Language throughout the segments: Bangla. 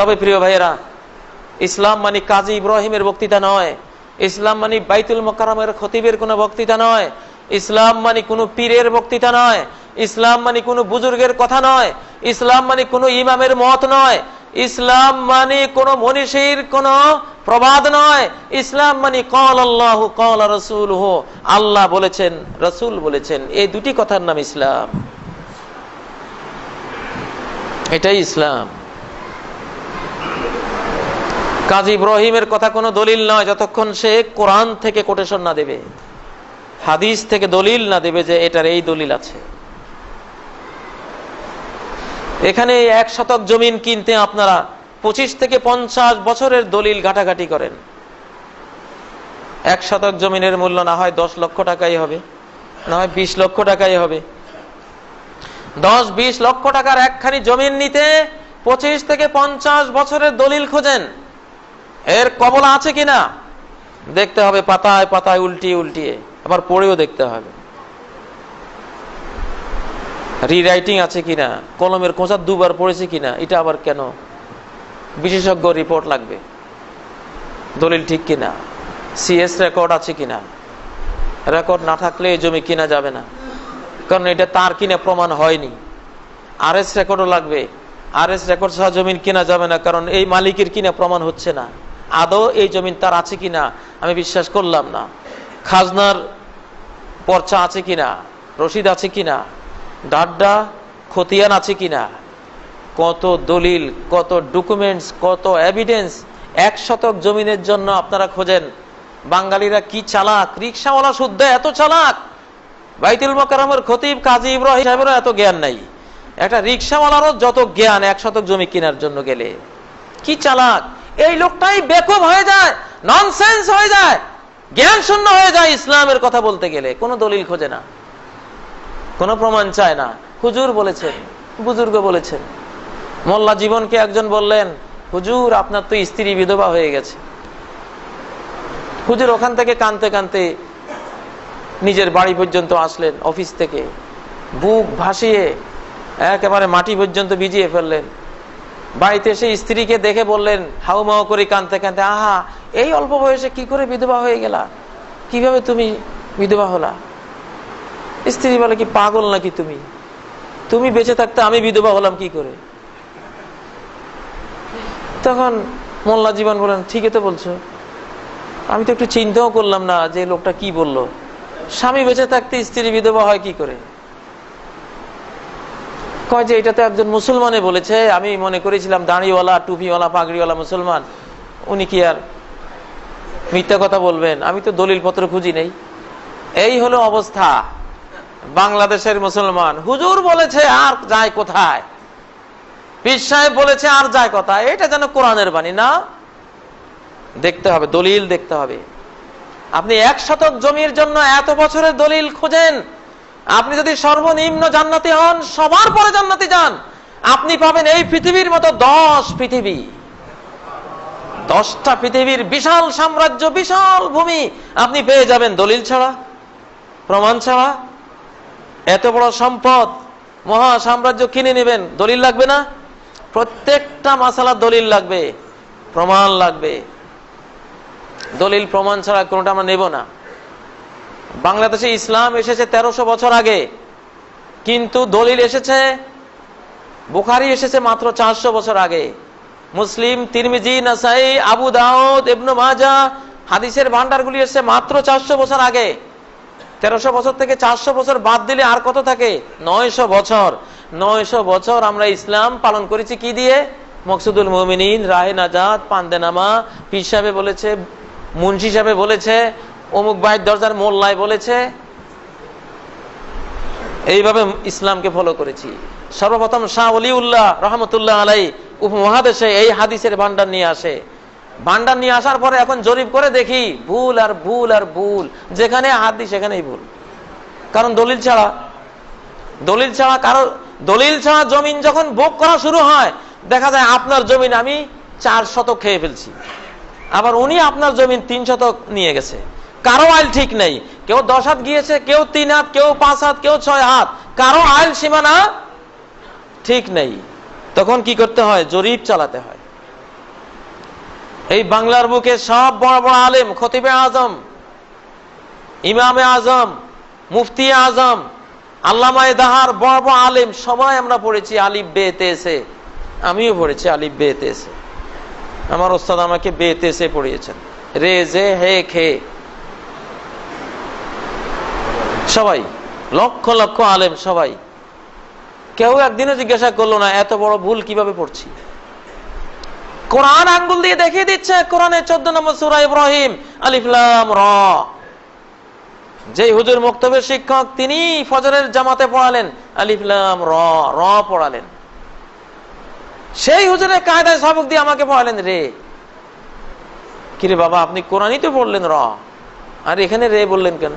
তবে প্রিয় ভাইয়েরা, ইসলাম মানে কাজী ইব্রাহিমের বক্তৃতা নয়, ইসলাম মানে বাইতুল মোকাররমের খতিবের কোনো বক্তৃতা নয়, ইসলাম মানে কোনো পীরের বক্তৃতা নয়, ইসলাম মানে কোনো বুজুর্গের কথা নয়, ইসলাম মানে কোনো ইমামের মত নয়, ইসলাম মানে কোনো মনীষীর কোনো প্রবাদ নয়। ইসলাম মানে ক্বাল আল্লাহু ক্বাল রাসূলুহু, আল্লাহ বলেছেন, রাসূল বলেছেন, এই দুটি কথার নাম ইসলাম। এটাই ইসলাম। কাজী ইব্রাহিমের কথা কোনো দলিল নয় যতক্ষণ সে কোরআন থেকে কোটেশন না দেবে, হাদিস থেকে দলিল না দেবে যে এটার এই দলিল আছে। এখানে 1 শতক জমিন কিনতে আপনারা 25 থেকে 50 বছরের দলিল ঘাটাঘাটি করেন। 1 শতক জমিনের মূল্য না হয় 10 লক্ষ টাকাই হবে, না হয় 20 লক্ষ টাকাই হবে। 10-20 লক্ষ টাকার একখানি জমিন নিতে 25 থেকে 50 বছরের দলিল খোঁজেন। এর কবল আছে কিনা দেখতে হবে, পাতায় পাতায় উল্টিয়ে উল্টিয়ে, আবার পড়েও দেখতে হবে রিরাইটিং আছে কিনা, কলমের খোঁচা 2 বার পড়েছে কিনা, এটা আবার কেন, বিশেষজ্ঞ রিপোর্ট লাগবে, দলিল ঠিক কিনা, সিএস রেকর্ড আছে কিনা। রেকর্ড না থাকলে এই জমি কিনা যাবে না, কারণ এটা তার কিনা প্রমাণ হয়নি। আরএস রেকর্ডও লাগবে, আরএস রেকর্ড ছাড়া জমিন কিনা যাবে না, কারণ এই মালিকের কিনা প্রমাণ হচ্ছে না, আদৌ এই জমিন তার আছে কিনা আমি বিশ্বাস করলাম না। খাজনার পর্চা আছে কিনা, রসিদ আছে কিনা, ডাড্ডা খতিয়ান আছে কিনা, কত দলিল, কত ডকুমেন্টস, কত এভিডেন্স 1 শতক জমিনের জন্য আপনারা খোঁজেন। বাঙালিরা কি চালাক, রিকশাওয়ালা শুদ্ধ এত চালাক, বাইতুল মোকাররমের খতিব কাজী ইব্রাহিম সাহেবেরও এত জ্ঞান নাই, একটা রিকশাওয়ালারও যত জ্ঞান 1 শতক জমি কেনার জন্য গেলে। কি চালাক এই লোকটাই, বেকুব হয়ে যায়, ননসেন্স হয়ে যায়, জ্ঞান শূন্য হয়ে যায় ইসলামের কথা বলতে গেলে। কোনো দলিল খোঁজে না, কোনো প্রমাণ চায় না। হুজুর বলেছেন, বুজুর্গ বলেছেন। মোল্লা জীবনকে একজন বললেন, হুজুর আপনার তো স্ত্রী বিধবা হয়ে গেছে। হুজুর ওখান থেকে কাঁদতে কাঁদতে নিজের বাড়ি পর্যন্ত আসলেন, অফিস থেকে বুক ভাসিয়ে একেবারে মাটি পর্যন্ত ভিজিয়ে ফেললেন। বাড়িতে এসে স্ত্রীকে দেখে বললেন হাউমাউ করে কাঁদতে কাঁদতে, আহা এই অল্প বয়সে কি করে বিধবা হয়ে গেলা, কিভাবে তুমি বিধবা হলা? স্ত্রী বলে, কি পাগল নাকি তুমি, তুমি বেঁচে থাকতে আমি বিধবা হলাম কি করে? তখন মোল্লা জীবন বলেন, ঠিকই তো বলছো, আমি তো একটু চিন্তাও করলাম না যে লোকটা কি বললো, স্বামী বেঁচে থাকতে স্ত্রী বিধবা হয় কি করে? কয় যে এটা তো একজন মুসলমানে বলেছে, আমি মনে করেছিলাম দাড়িওয়ালা টুপিওয়ালা পাগড়িওয়ালা মুসলমান, উনি কি আর মিথ্যা কথা বলবেন, আমি তো দলিল পত্র খুঁজি নেই। এই হলো অবস্থা বাংলাদেশের মুসলমান। হুজুর বলেছে আর যায় কোথায়, পীর সাহেব বলেছে আর যায় কোথায়, এটা যেন কোরআনের বাণী না। দেখতে হবে, দলিল দেখতে হবে। আপনি 1 শতক জমির জন্য এত বছরের দলিল খোঁজেন, আপনি যদি সর্বনিম্ন জান্নাতি হন, সবার পরে জান্নাতি যান, আপনি পাবেন এই পৃথিবীর মতো 10 পৃথিবী, 10টা পৃথিবীর বিশাল সাম্রাজ্য, বিশাল ভূমি আপনি পেয়ে যাবেন দলিল ছাড়া, প্রমাণ ছাড়া। এত বড় সম্পদ, মহা সাম্রাজ্য কিনে নেবেন, দলিল লাগবে না? প্রত্যেকটা মাসালা দলিল লাগবে, প্রমাণ লাগবে। দলিল প্রমাণ ছাড়া কোনটা আমরা নেব না। বাংলাদেশে ইসলাম এসেছে 1300 বছর আগে, কিন্তু দলিল এসেছে, বুখারী এসেছে মাত্র 400 বছর আগে। মুসলিম, তিরমিজি, নাসাই, আবু দাউদ, ইবনে মাজাহ হাদিসের ভান্ডারগুলি এসেছে মাত্র 400 বছর আগে। 1300 বছর থেকে 400 বছর বাদ দিলে আর কত থাকে? 900 বছর। 900 বছর আমরা ইসলাম পালন করেছি কি দিয়ে? মকসুদুল মুমিনিন, রাহে নাজাত, পান্দেনামা, পীর সাহেব বলেছে, মুন্সি সাহেব বলেছে, অমুক বাইর দরজার মোল্লায় বলেছে, এইভাবে ইসলামকে ফলো করেছি। সর্বপ্রথম শাহ ওলিউল্লাহ রহমতুল্লাহ আলাই উপমহাদেশে এই হাদিসের ভান্ডার নিয়ে আসে। ভান্ডার নিয়ে আসার পরে এখন জরিপ করে দেখি ভুল আর ভুল আর ভুল, যেখানে হাদিস সেখানেই ভুল। কারণ দলিল ছাড়া কারো দলিল ছাড়া জমিন যখন ভোগ করা শুরু হয়, দেখা যায় আপনার জমিন আমি 4 শতক খেয়ে ফেলছি, আবার উনি আপনার জমিন 3 শতক নিয়ে গেছে। কারো আইল ঠিক নেই, কেউ 10 হাত গিয়েছে, কেউ 3 হাত, কেউ 5 হাত, কেউ 6 হাত, কারো আইল সীমানা ঠিক নেই। তখন কি করতে হয়? জরিপ চালাতে হয়। এই বাংলার বুকে সব বড় বড় আলেম, খতিবে আজম, ইমামে আজম, মুফতি আজম, আল্লামায়ে দাহার, বড় বড় আলেম সবাই আমরা পড়েছি আলিফ বে তে সে। আমিও পড়েছি আলিফ বে তে সে। আমার ওস্তাদ আমাকে বে তে সে পড়িয়েছেন, রে জে হে খে। সবাই লক্ষ লক্ষ আলেম, সবাই। কেউ একদিনও জিজ্ঞাসা করলো না এত বড় ভুল কিভাবে পড়ছি। কোরআন আঙ্গুল দিয়ে দেখিয়ে দিচ্ছে। কোরআনের 14 নম্বর সূরা ইব্রাহিম, আলিফ লাম র। যে হুজুর মক্তবের শিক্ষক, তিনি ফজরের জামাতে পড়ালেন আলিফ লাম র, র পড়ালেন। সেই হুজুরের কায়দায় সবক দিয়ে আমাকে পড়ালেন রে। কিরে বাবা, আপনি কোরআনই তো পড়লেন র, আর এখানে রে বললেন কেন?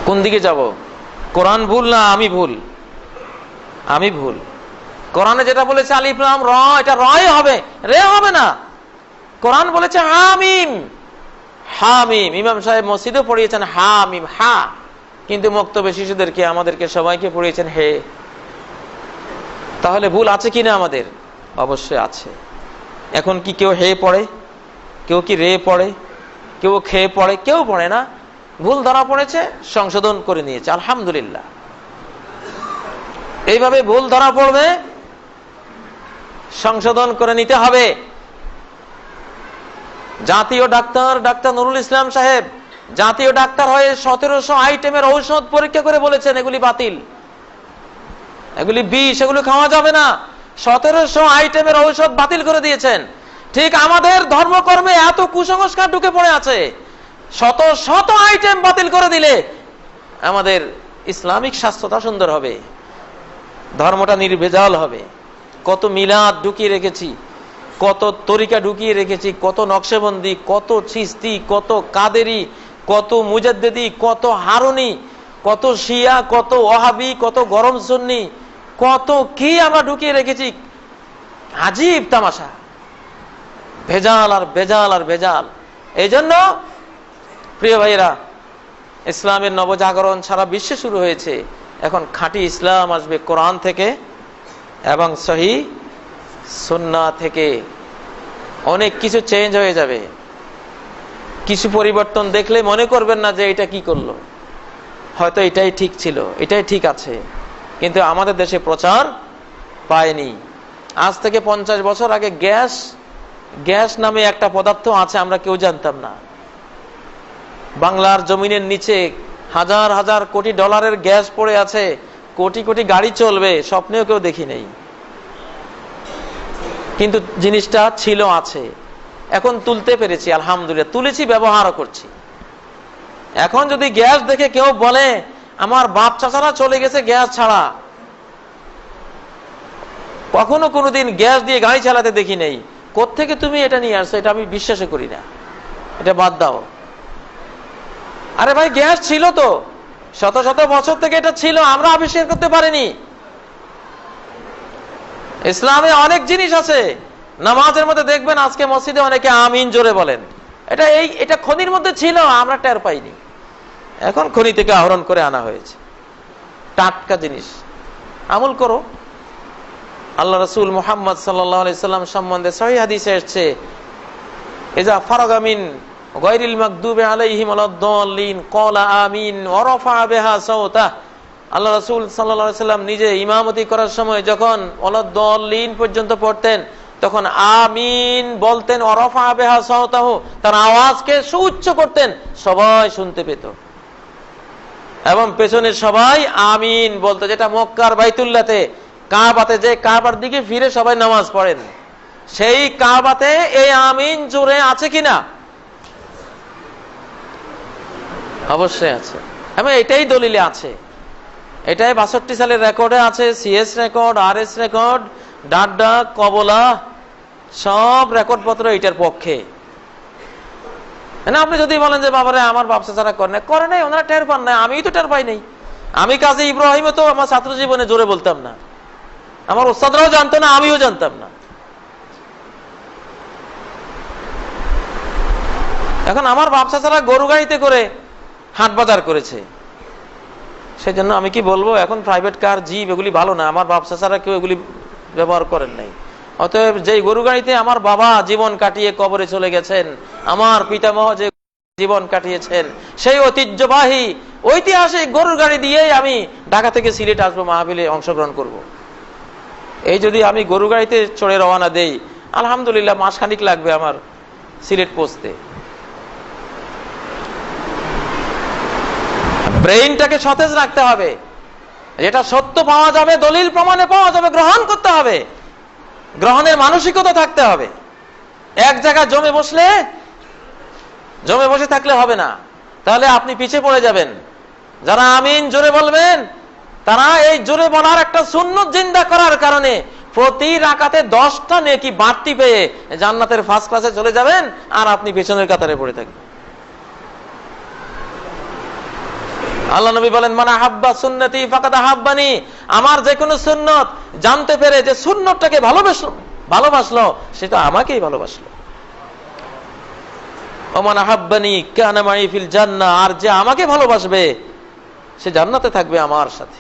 কোন দিকে যাব? কোরআন ভুল না আমি ভুল? আমি ভুল। কোরআনে যেটা বলেছে আলিফ লাম র, এটা রই হবে, রে হবে না। কোরআন বলেছে হামিম, হামিম। ইমাম সাহেব মসজিদে পড়িয়েছেন হামিম, হা, কিন্তু মক্তবে শিশুদেরকে, আমাদেরকে সবাইকে পড়িয়েছেন হে। তাহলে ভুল আছে কিনা আমাদের? অবশ্যই আছে। এখন কি কেউ হে পড়ে? কেউ কি রে পড়ে? কেউ খে পড়ে? কেউ পড়ে না। ভুল ধরা পড়েছে, সংশোধন করে নিয়েছে, আলহামদুলিল্লাহ। এইভাবে ভুল ধরা পড়বে, সংশোধন করে নিতে হবে। জাতীয় ডাক্তার, ডাক্তার নুরুল ইসলাম সাহেব, জাতীয় ডাক্তার হয়ে 1700 আইটেমের ঔষধ পরীক্ষা করে বলেছেন এগুলি বাতিল, এগুলি বিষ, এগুলি খাওয়া যাবে না। 1700 আইটেমের ঔষধ বাতিল করে দিয়েছেন। ঠিক আমাদের ধর্মকর্মে এত কুসংস্কার ঢুকে পড়ে আছে, শত শত আইটেম বাতিল করে দিলে আমাদের ইসলামিক স্বাস্থ্যটা সুন্দর হবে, ধর্মটা নির্ভেজাল হবে। কত মিলাদ ঢুকিয়ে রেখেছি, কত তরিকা ঢুকিয়ে রেখেছি, কত নকশেবন্দি, কত চিস্তি, কত কাদেরি, কত মুজাদ্দেদি, কত হারুনি, কত শিয়া, কত ওয়াহাবি, কত গরম সুন্নি, কত কি আমরা ঢুকিয়ে রেখেছি। আজীব তামাশা, ভেজাল আর ভেজাল আর ভেজাল। এই জন্য প্রিয় ভাইয়েরা, ইসলামের নবজাগরণ সারা বিশ্বে শুরু হয়েছে। এখন খাঁটি ইসলাম আসবে কোরআন থেকে এবং সহিহ সুন্নাহ থেকে। অনেক কিছু চেঞ্জ হয়ে যাবে। কিছু পরিবর্তন দেখলে মনে করবেন না যে এটা কি করলো, হয়তো এটাই ঠিক ছিল, এটাই ঠিক আছে, কিন্তু আমাদের দেশে প্রচার পায়নি। আজ থেকে 50 বছর আগে গ্যাস, গ্যাস নামে একটা পদার্থ আছে, আমরা কেউ জানতাম না। বাংলার জমিনের নিচে হাজার হাজার কোটি ডলারের গ্যাস পড়ে আছে, কোটি কোটি গাড়ি চলবে, স্বপ্নেও কেউ দেখি নেই। কিন্তু জিনিসটা ছিল, আছে। এখন তুলতে পেরেছি, আলহামদুলিল্লাহ, তুলেছি, ব্যবহারও করছি। এখন যদি গ্যাস দেখে কেউ বলে আমার বাপ চাচারা চলে গেছে গ্যাস ছাড়া, কখনো কোনোদিন গ্যাস দিয়ে গাড়ি চালাতে দেখি নেই, কোত্থেকে তুমি এটা নিয়ে আসছো, এটা আমি বিশ্বাসই করি না, এটা বাদ দাও। আরে ভাই, গ্যাস ছিল তো, শত শত বছর থেকে এটা ছিল, আমরা আবিষ্কার করতে পারিনি। ইসলামে অনেক জিনিস আছে। নামাজের মধ্যে দেখবেন আজকে মসজিদে অনেকে আমিন জোরে বলেন, এটা খনির মধ্যে ছিল, আমরা টের পাইনি। এখন খনি থেকে আহরণ করে আনা হয়েছে, টাটকা জিনিস। আমল করো। আল্লাহ রাসূল মুহাম্মদ সাল্লাল্লাহু আলাইহি সাল্লাম সম্বন্ধে সহিহ হাদিসে এসেছে, ইজা ফারাগা মিন গায়রিল মাগদুবি আলাইহিম ওয়ালাদ-দাল্লিন ক্বালা আমিন ওয়া রাফা বিহা সাওতা। আল্লাহ রাসূল সাল্লাল্লাহু আলাইহি সাল্লাম নিজে ইমামতি করার সময় যখন ওয়ালাদ-দাল্লিন পর্যন্ত পড়তেন, তখন আমিন বলতেন, ওয়া রাফা বিহা সাওতাহু, তার আওয়াজকে সুউচ্চ করতেন, সবাই শুনতে পেত। এবং পেছনে সবাই আমিন বলতো, যেটা মক্কার বাইতুল্লাহতে, কাবাতে, যে কাবার দিকে ফিরে সবাই নামাজ পড়েন, সেই কাবাতে এই আমিন জোরে আছে কিনা? অবশ্যই আছে। এবং এটাই দলিলে আছে, এটাই 62 সালের রেকর্ডে আছে, সিএস রেকর্ড, আরএস রেকর্ড, ডাড্ডা, কবলা, সব রেকর্ডপত্র এটার পক্ষে। আপনি যদি বলেন যে বাবারে আমার বাপ চাচারা করে নাই, ওনারা টের পান নাই, আমি তো টের পাই নাই। আমি কাজী ইব্রাহিমও তো আমার ছাত্র জীবনে জোরে বলতাম না, আমার ওস্তাদরাও জানতো না, আমিও জানতাম না। এখন আমার বাপ চাচারা গরু গাড়িতে করে হাট বাজার করেছে, সেই জন্য আমি কি বলবো, এখন প্রাইভেট কার, জিপ, এগুলি ভালো না। আমার বাপ চাচারা কেউ এগুলি ব্যবহার করেন নাই। অতএব যেই গরু গাড়িতে আমার বাবা জীবন কাটিয়ে কবরে চলে গেছেন, আমার পিতামহ যে জীবন কাটিয়েছেন, সেই ঐতিহ্যবাহী ঐতিহাসিক গরুর গাড়ি দিয়েই আমি ঢাকা থেকে সিলেট আসবো, মাহফিলে অংশগ্রহণ করব। এই যদি আমি গরু গাড়িতে চড়ে রওনা দেই, আলহামদুলিল্লাহ মাসখানিক লাগবে আমার সিলেট পৌঁছতে। ব্রেইনটাকে সতেজ রাখতে হবে, যেটা সত্য পাওয়া যাবে, দলিল প্রমাণে পাওয়া যাবে, গ্রহণ করতে হবে, গ্রহণের মানসিকতা থাকতে হবে। এক জায়গায় জমে বসে থাকলে হবে না, তাহলে আপনি পিছিয়ে পড়ে যাবেন। যারা আমিন জোরে বলবেন, তারা এই জোরে বলার একটা সুন্নত জিন্দা করার কারণে প্রতি রাকাতে 10টা নেকি বাড়তি পেয়ে জান্নাতের ফার্স্ট ক্লাসে চলে যাবেন, আর আপনি পেছনের কাতারে পড়ে থাকবেন। আল্লাহ নবী বলেন, মান আহাব্বা সুন্নতি ফাকাদ আহাব্বানি, আমার যে কোনো সুন্নত জানতে পেরে যে সুন্নতটাকে ভালোবাসলো সে তো আমাকেই ভালোবাসলো। ওমান আহাব্বানি কানা মাই ফিল জান্নাহ, আর যে আমাকে ভালোবাসবে সে জান্নাতে থাকবে আমার সাথে।